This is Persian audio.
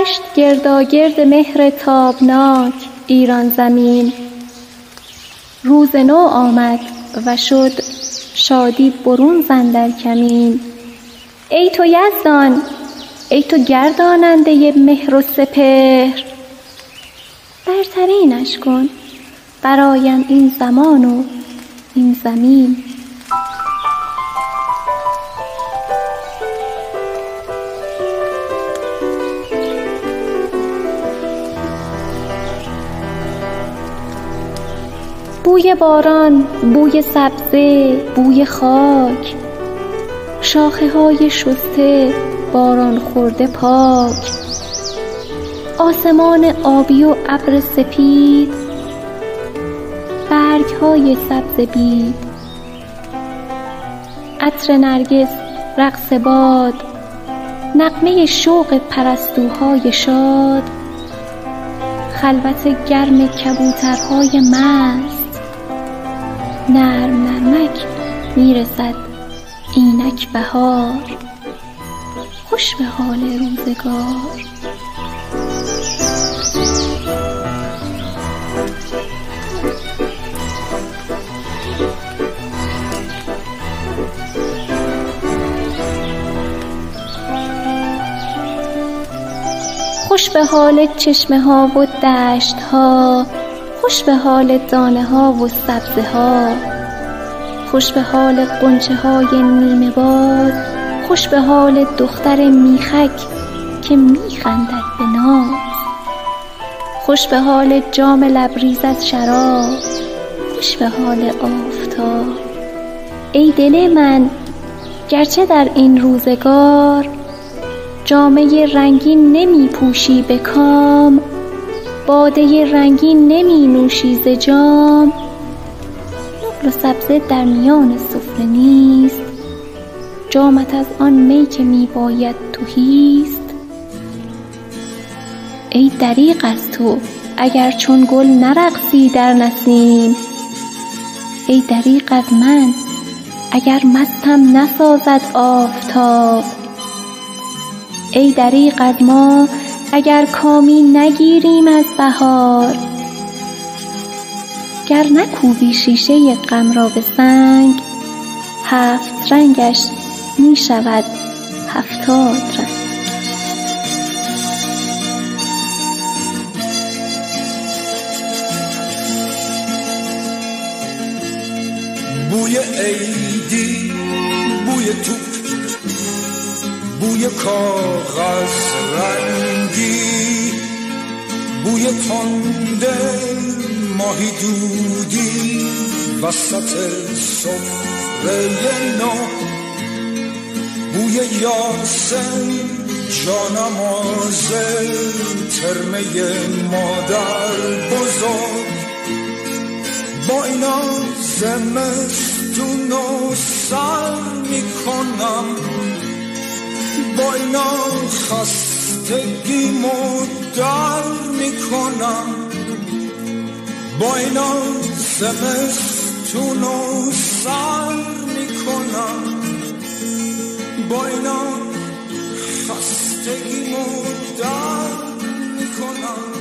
گشت گرداگرد مهر تابناک ایران زمین. روز نو آمد و شد شادی برون زن در کمین. ای تو یزدان، ای تو گرداننده مهر و سپهر، برترینش کن برایم این زمان و این زمین. بوی باران، بوی سبزه، بوی خاک، شاخه های شسته باران خورده پاک، آسمان آبی و ابر سپید، برگ های سبز بید، عطر نرگس، رقص باد، نغمه شوق پرستوهای شاد، خلوت گرم کبوترهای مست، نرم نرمک میرسد اینک بهار، خوش به حال روزگار. خوش به حال چشمه ها و دشت ها، خوش به حال دانه ها و سبزه ها، خوش به حال غنچه های نیمه باز، خوش به حال دختر میخک که میخندد به ناز، خوش به حال جام لبریز از شراب، خوش به حال آفتاب. ای دل من، گرچه در این روزگار جامه رنگین نمی پوشی به کام، باده رنگین نمی نوشی ز جام، نقل و سبزه در میان سفره نیست، جامت از آن می که می باید تهیست. ای دریغ از تو اگر چون گل نرقصی در نسیم، ای دریغ از من اگر مستم نسازد آفتاب، ای دریغ از ما اگر کامی نگیریم از بهار، گر نکوبی شیشه غم را به سنگ، هفت رنگش می شود 70 رنگ. بوی عیدی، بوی توپ، بوی کاغذ رنگی، بوی تنده ماهی دودی وسط سفره نو، بوی یاسم جانماز ترمه مادر بزرگ، با اینا زمستون رو سر میکنم، با اینا خستگیمو در میکنم، با اینا زمستون رو سر میکنم، با اینا خستگیمو در میکنم.